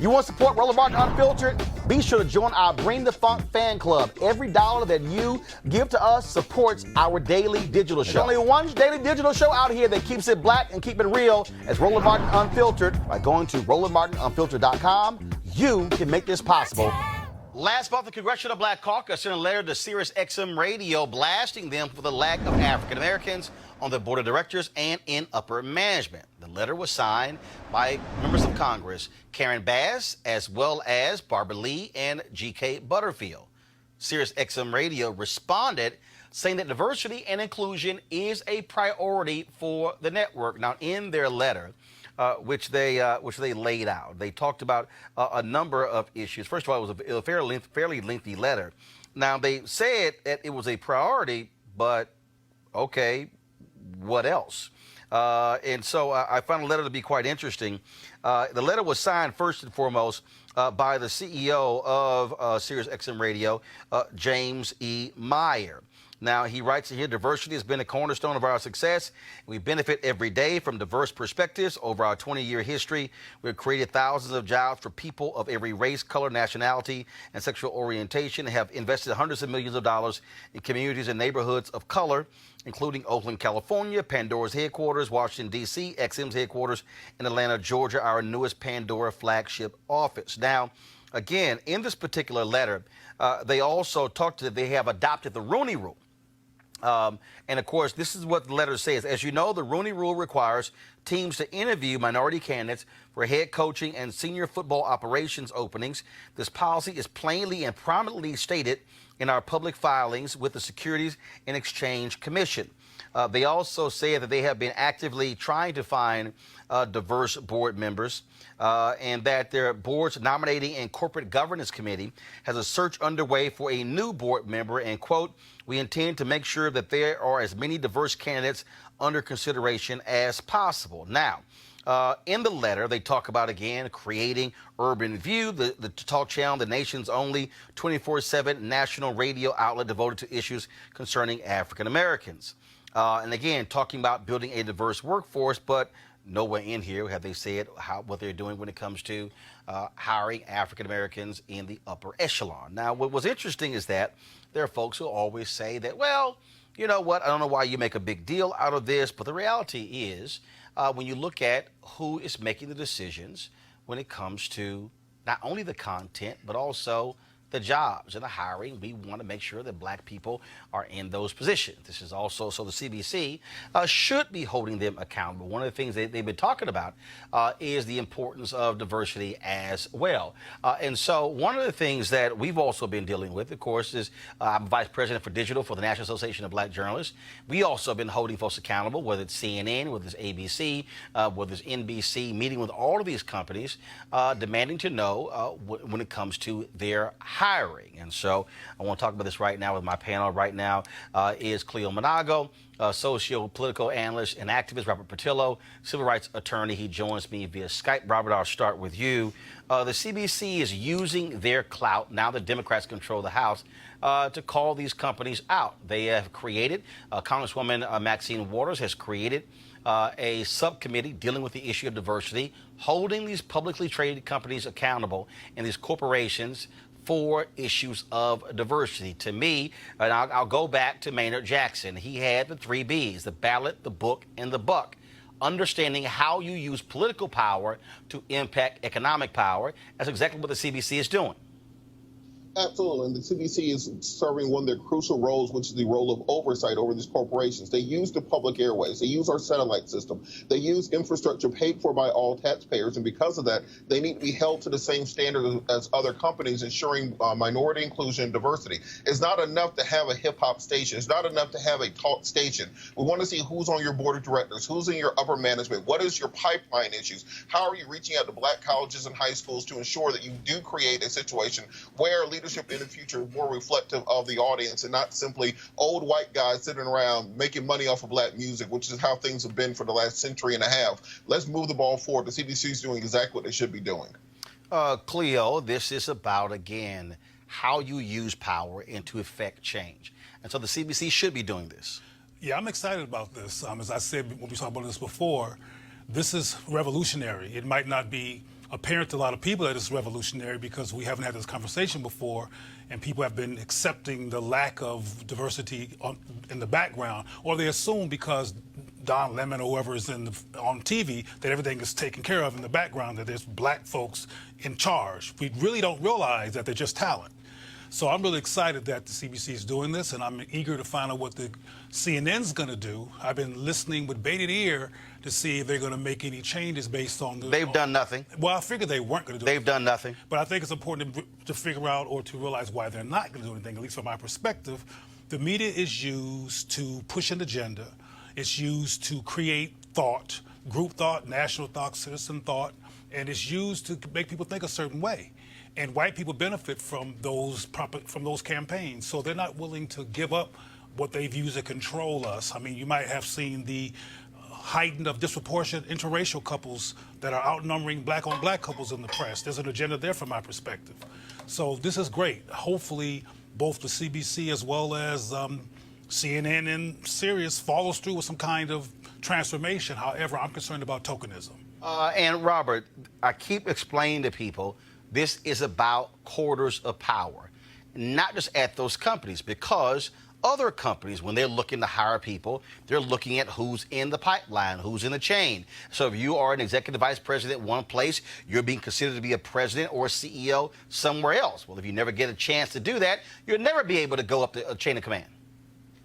You want to support Roland Martin Unfiltered? Be sure to join our Bring the Funk fan club. Every dollar that you give to us supports our daily digital show. There's only one daily digital show out here that keeps it black and keep it real as Roland Martin Unfiltered. By going to RolandMartinUnfiltered.com, you can make this possible. Last month, the Congressional Black Caucus sent a letter to Sirius XM Radio blasting them for the lack of African Americans on the board of directors and in upper management. The letter was signed by members of Congress, Karen Bass, as well as Barbara Lee and G.K. Butterfield. Sirius XM Radio responded, saying that diversity and inclusion is a priority for the network. Now, in their letter, which they laid out, they talked about a number of issues. First of all, it was a fairly lengthy letter. Now, they said that it was a priority, but okay, what else? And so I found the letter to be quite interesting. The letter was signed first and foremost by the CEO of Sirius XM Radio, James E. Meyer. Now, he writes here, diversity has been a cornerstone of our success. We benefit every day from diverse perspectives. Over our 20-year history, we've created thousands of jobs for people of every race, color, nationality, and sexual orientation, and have invested hundreds of millions of dollars in communities and neighborhoods of color, including Oakland, California, Pandora's headquarters, Washington, D.C., XM's headquarters, in Atlanta, Georgia, our newest Pandora flagship office. Now, again, in this particular letter, they also talked that they have adopted the Rooney Rule. And of course, this is what the letter says. As you know, the Rooney Rule requires teams to interview minority candidates for head coaching and senior football operations openings. This policy is plainly and prominently stated in our public filings with the Securities and Exchange Commission. They also say that they have been actively trying to find diverse board members and that their board's nominating and corporate governance committee has a search underway for a new board member, and quote, we intend to make sure that there are as many diverse candidates under consideration as possible. Now, in the letter, they talk about, again, creating Urban View, the talk channel, the nation's only 24/7 national radio outlet devoted to issues concerning African Americans. And again, talking about building a diverse workforce, but nowhere in here have they said what they're doing when it comes to hiring African Americans in the upper echelon. Now, what was interesting is that there are folks who always say that, well, you know what, I don't know why you make a big deal out of this, but the reality is when you look at who is making the decisions when it comes to not only the content, but also the jobs and the hiring, we want to make sure that black people are in those positions. This is also, so the CBC should be holding them accountable. One of the things they've been talking about is the importance of diversity as well. And so one of the things that we've also been dealing with, of course, is I'm vice president for digital for the National Association of Black Journalists. We also have been holding folks accountable, whether it's CNN, whether it's ABC, whether it's NBC, meeting with all of these companies, demanding to know when it comes to their hiring. And so I want to talk about this right now with my panel. Right now is Cleo Monago, socio-political analyst and activist, Robert Patillo, civil rights attorney. He joins me via Skype. Robert, I'll start with you. The CBC is using their clout, now the Democrats control the House, to call these companies out. They have created, Congresswoman Maxine Waters has created a subcommittee dealing with the issue of diversity, holding these publicly traded companies accountable and these corporations for issues of diversity. To me, and I'll go back to Maynard Jackson. He had the 3 Bs, the ballot, the book, and the buck. Understanding how you use political power to impact economic power. That's exactly what the CBC is doing. Absolutely, and the CBC is serving one of their crucial roles, which is the role of oversight over these corporations. They use the public airways. They use our satellite system. They use infrastructure paid for by all taxpayers, and because of that, they need to be held to the same standard as other companies, ensuring minority inclusion and diversity. It's not enough to have a hip-hop station. It's not enough to have a talk station. We want to see who's on your board of directors, who's in your upper management, what is your pipeline issues, how are you reaching out to black colleges and high schools to ensure that you do create a situation where leadership in the future is more reflective of the audience and not simply old white guys sitting around making money off of black music, which is how things have been for the last century and a half. Let's move the ball forward. The CBC is doing exactly what they should be doing. Cleo, this is about, again, how you use power and to effect change. And so the CBC should be doing this. Yeah, I'm excited about this. As I said when we talked about this before, this is revolutionary. It might not be apparent to a lot of people that it's revolutionary because we haven't had this conversation before, and people have been accepting the lack of diversity in the background, or they assume because Don Lemon or whoever is on TV that everything is taken care of in the background, that there's black folks in charge. We really don't realize that they're just talent. So I'm really excited that the CBC is doing this, and I'm eager to find out what the CNN's going to do. I've been listening with bated ear to see if they're going to make any changes based on the... They've done nothing. Well, I figured they weren't going to do They've done nothing. But I think it's important to figure out or to realize why they're not going to do anything, at least from my perspective. The media is used to push an agenda. It's used to create thought, group thought, national thought, citizen thought, and it's used to make people think a certain way. And white people benefit from those campaigns, so they're not willing to give up what they've used to control us. I mean, you might have seen the heightened of disproportionate interracial couples that are outnumbering black-on-black couples in the press. There's an agenda there from my perspective. So this is great. Hopefully, both the CBC as well as CNN and Sirius follows through with some kind of transformation. However, I'm concerned about tokenism. And Robert, I keep explaining to people, this is about quarters of power, not just at those companies, because other companies, when they're looking to hire people, they're looking at who's in the pipeline, who's in the chain. So if you are an executive vice president one place, you're being considered to be a president or a CEO somewhere else. Well, if you never get a chance to do that, you'll never be able to go up the chain of command.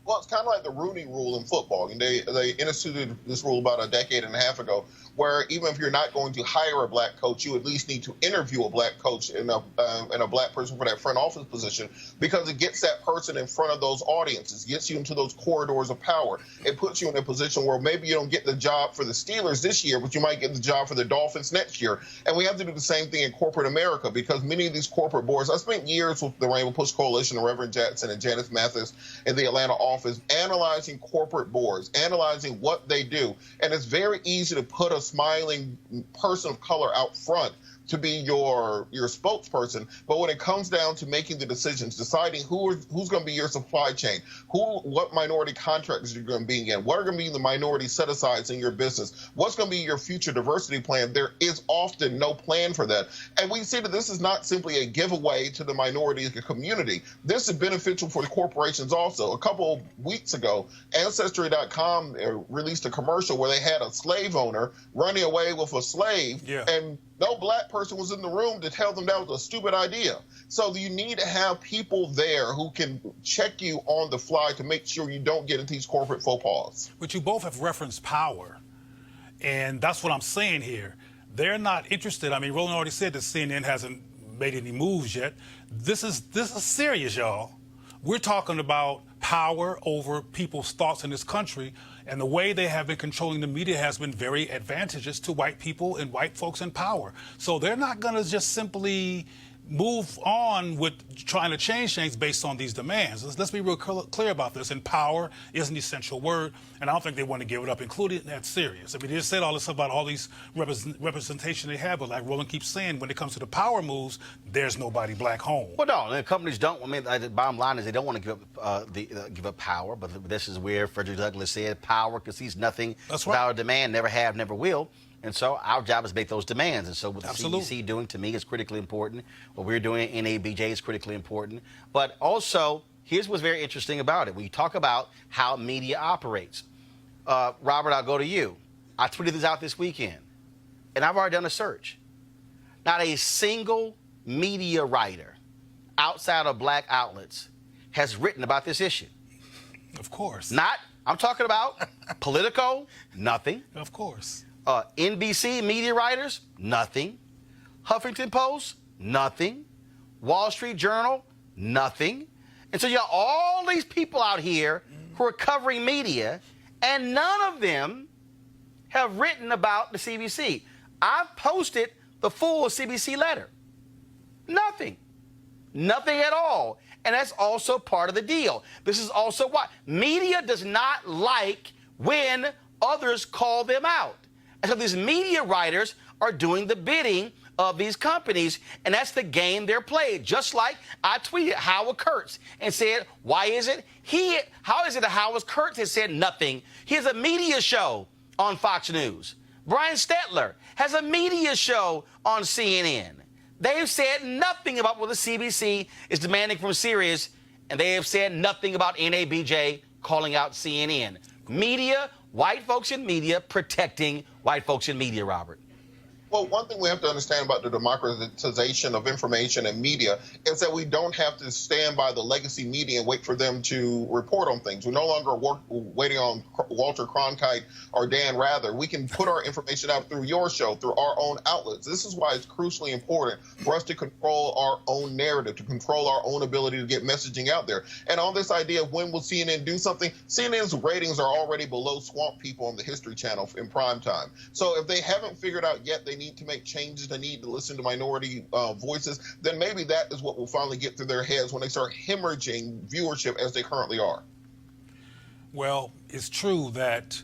Well, it's kind of like the Rooney rule in football. And they instituted this rule about a decade and a half ago, where even if you're not going to hire a black coach, you at least need to interview a black coach and a black person for that front office position, because it gets that person in front of those audiences, gets you into those corridors of power. It puts you in a position where maybe you don't get the job for the Steelers this year, but you might get the job for the Dolphins next year. And we have to do the same thing in corporate America, because many of these corporate boards, I spent years with the Rainbow Push Coalition, the Reverend Jackson and Janice Mathis in the Atlanta office, analyzing corporate boards, analyzing what they do. And it's very easy to put a smiling person of color out front to be your spokesperson, but when it comes down to making the decisions, deciding who's going to be your supply chain, what minority contractors you're going to be in, what are going to be the minority set-asides in your business, what's going to be your future diversity plan, there is often no plan for that. And we see that this is not simply a giveaway to the minority community. This is beneficial for the corporations also. A couple of weeks ago, Ancestry.com released a commercial where they had a slave owner running away with a slave, and no black person was in the room to tell them that was a stupid idea. So you need to have people there who can check you on the fly to make sure you don't get into these corporate faux pas. But you both have referenced power, and that's what I'm saying here. They're not interested. I mean, Roland already said that CNN hasn't made any moves yet. This is serious, y'all. We're talking about power over people's thoughts in this country, and the way they have been controlling the media has been very advantageous to white people and white folks in power. So they're not going to just simply move on with trying to change things based on these demands. Let's be real clear about this. And power is an essential word, and I don't think they want to give it up, including that Sirius. I mean, they just said all this about all these representation they have, but like Roland keeps saying, when it comes to the power moves, there's nobody black home. Well, no, the companies don't. I mean, the bottom line is they don't want to give up power, but this is where Frederick Douglass said power concedes nothing without a demand, never have, never will. And so our job is to make those demands. And so what the CBC doing, to me, is critically important. What we're doing at NABJ is critically important. But also, here's what's very interesting about it. When you talk about how media operates. Robert, I'll go to you. I tweeted this out this weekend, and I've already done a search. Not a single media writer outside of black outlets has written about this issue. Of course. I'm talking about Politico, nothing. Of course. NBC media writers, nothing. Huffington Post, nothing. Wall Street Journal, nothing. And so you have all these people out here who are covering media, and none of them have written about the CBC. I've posted the full CBC letter. Nothing. Nothing at all. And that's also part of the deal. This is also why media does not like when others call them out. And so these media writers are doing the bidding of these companies, and that's the game they're playing. Just like I tweeted Howard Kurtz and said, how is it that Howard Kurtz has said nothing? He has a media show on Fox News. Brian Stetler has a media show on CNN. They've said nothing about what the CBC is demanding from Sirius, and they have said nothing about NABJ calling out CNN. Media, white folks in media, protecting white folks in media, Robert. Well, one thing we have to understand about the democratization of information and media is that we don't have to stand by the legacy media and wait for them to report on things. We're no longer waiting on Walter Cronkite or Dan Rather. We can put our information out through your show, through our own outlets. This is why it's crucially important for us to control our own narrative, to control our own ability to get messaging out there. And on this idea of when will CNN do something, CNN's ratings are already below Swamp People on the History Channel in prime time. So if they haven't figured out yet they need to make changes, they need to listen to minority voices, then maybe that is what will finally get through their heads when they start hemorrhaging viewership as they currently are. Well, it's true that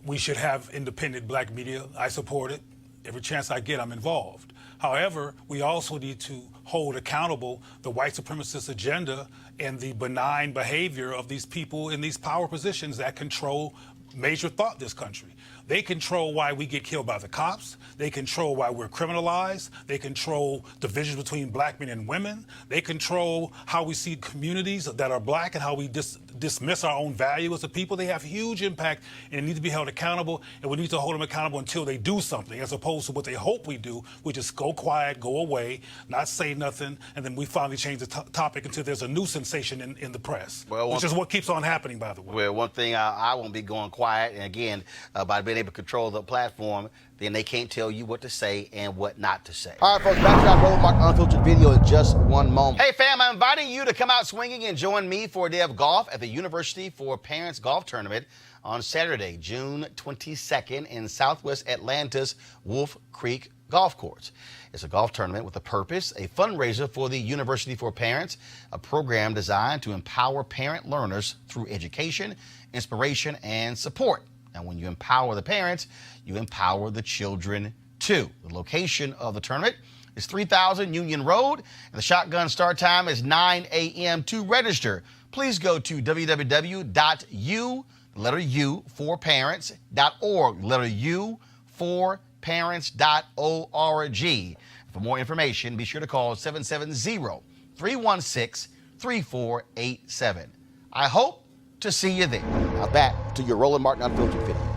we should have independent black media. I support it. Every chance I get, I'm involved. However, we also need to hold accountable the white supremacist agenda and the benign behavior of these people in these power positions that control major thought in this country. They control why we get killed by the cops. They control why we're criminalized. They control divisions between black men and women. They control how we see communities that are black and how we dismiss our own value as a people. They have huge impact and need to be held accountable, and we need to hold them accountable until they do something, as opposed to what they hope we do. We just go quiet, go away, not say nothing, and then we finally change the topic until there's a new sensation in the press, which is what keeps on happening, by the way. Well, one thing I won't be going quiet, and again, by being able to control the platform, then they can't tell you what to say and what not to say. All right, folks, back to our Roland Martin Unfiltered video in just one moment. Hey, fam, I'm inviting you to come out swinging and join me for a day of golf at the University for Parents Golf Tournament on Saturday, June 22nd in Southwest Atlanta's Wolf Creek Golf Course. It's a golf tournament with a purpose, a fundraiser for the University for Parents, a program designed to empower parent learners through education, inspiration, and support. And when you empower the parents, you empower the children too. The location of the tournament is 3000 Union Road, and the shotgun start time is 9 a.m. To register, please go to www.u4parents.org. For more information, be sure to call 770-316-3487. I hope to see you there. Now back to your Roland Martin Unfiltered video.